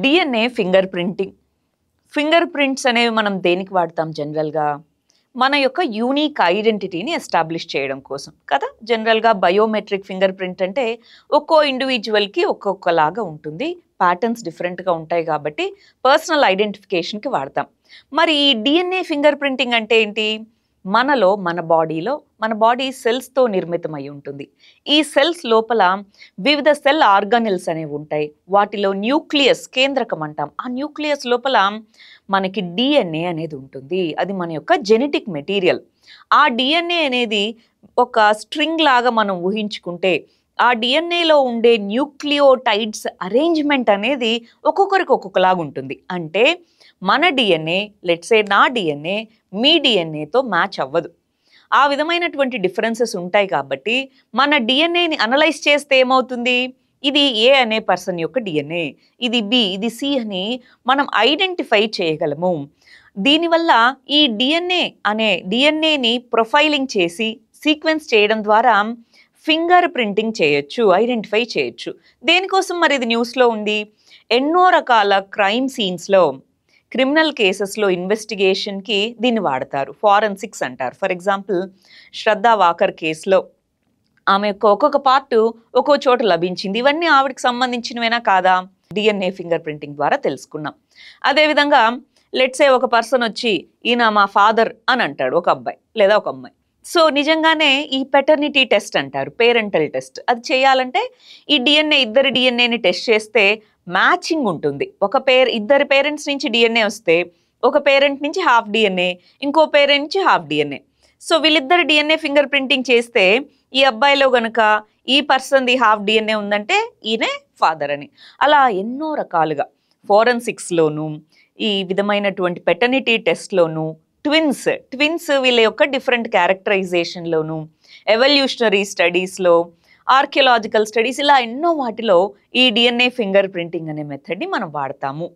DNA finger printing. Finger prints అనేవి మనం దేనికి వాడతాం జనరల్గా? మన యొక్క యూనిక్ ఐడెంటిటీని ఎస్టాబ్లిష్ చేయడం కోసం కదా. జనరల్గా బయోమెట్రిక్ ఫింగర్ ప్రింట్ అంటే ఒక్కో ఇండివిజువల్కి ఒక్కొక్కలాగా ఉంటుంది, ప్యాటర్న్స్ డిఫరెంట్గా ఉంటాయి కాబట్టి పర్సనల్ ఐడెంటిఫికేషన్కి వాడతాం. మరి ఈ డిఎన్ఏ ఫింగర్ ప్రింటింగ్ అంటే ఏంటి? మనలో మన బాడీ సెల్స్తో నిర్మితమై ఉంటుంది. ఈ సెల్స్ లోపల వివిధ సెల్ ఆర్గానిల్స్ అనేవి ఉంటాయి. వాటిలో న్యూక్లియస్ కేంద్రకం అంటాం. ఆ న్యూక్లియస్ లోపల మనకి డిఎన్ఏ అనేది ఉంటుంది. అది మన యొక్క జెనెటిక్ మెటీరియల్. ఆ డిఎన్ఏ అనేది ఒక స్ట్రింగ్ లాగా మనం ఊహించుకుంటే ఆ డిఎన్ఏలో ఉండే న్యూక్లియోటైడ్స్ అరేంజ్మెంట్ అనేది ఒక్కొక్కరికి ఒక్కొక్కలాగా ఉంటుంది. అంటే మన డిఎన్ఏ, లెట్సే నా డిఎన్ఏ మీ డిఎన్ఏతో మ్యాచ్ అవ్వదు. ఆ విధమైనటువంటి డిఫరెన్సెస్ ఉంటాయి కాబట్టి మన డిఎన్ఏని అనలైజ్ చేస్తే ఏమవుతుంది? ఇది ఏ అనే పర్సన్ యొక్క డిఎన్ఏ, ఇది బి, ఇది సి అని మనం ఐడెంటిఫై చేయగలము. దీనివల్ల ఈ డిఎన్ఏని ప్రొఫైలింగ్ చేసి సీక్వెన్స్ చేయడం ద్వారా ఫింగర్ ప్రింటింగ్ చేయొచ్చు, ఐడెంటిఫై చేయొచ్చు. దేనికోసం మరి ఇది న్యూస్లో ఉంది? ఎన్నో రకాల క్రైమ్ సీన్స్లో, క్రిమినల్ కేసెస్లో ఇన్వెస్టిగేషన్కి దీన్ని వాడతారు. ఫారెన్సిక్స్ అంటారు. ఫర్ ఎగ్జాంపుల్ శ్రద్ధా వాకర్ కేసులో ఆమె యొక్క ఒక్కొక్క పార్ట్ ఒక్కో చోట లభించింది. ఇవన్నీ ఆవిడకి సంబంధించినవేనా కాదా? డిఎన్ఏ ఫింగర్ ప్రింటింగ్ ద్వారా తెలుసుకున్నాం. అదేవిధంగా లెట్సే ఒక పర్సన్ వచ్చి ఈయన మా ఫాదర్ అని అంటాడు, ఒక అబ్బాయి లేదా ఒక అమ్మాయి. సో నిజంగానే ఈ పెటర్నిటీ టెస్ట్ అంటారు, పేరెంటల్ టెస్ట్. అది చేయాలంటే ఈ ఇద్దరి డిఎన్ఏని టెస్ట్ చేస్తే మ్యాచింగ్ ఉంటుంది. ఇద్దరి పేరెంట్స్ నుంచి డిఎన్ఏ వస్తే ఒక పేరెంట్ నుంచి హాఫ్ డిఎన్ఏ, ఇంకో పేరెంట్ నుంచి హాఫ్ డిఎన్ఏ. సో వీళ్ళిద్దరు డిఎన్ఏ ఫింగర్ ప్రింటింగ్ చేస్తే ఈ అబ్బాయిలో గనుక ఈ పర్సన్ది హాఫ్ డిఎన్ఏ ఉందంటే ఈయనే ఫాదర్ అని. అలా ఎన్నో రకాలుగా ఫోరెన్సిక్స్లోను, ఈ విధమైనటువంటి పెటర్నిటీ టెస్ట్లోను, ట్విన్స్ వీళ్ళ యొక్క డిఫరెంట్ క్యారెక్టరైజేషన్లోను, ఎవల్యూషనరీ స్టడీస్లో, ఆర్కియలాజికల్ స్టడీస్, ఇలా ఎన్నో వాటిలో ఈ డిఎన్ఏ ఫింగర్ ప్రింటింగ్ అనే మెథడ్ని మనం వాడతాము.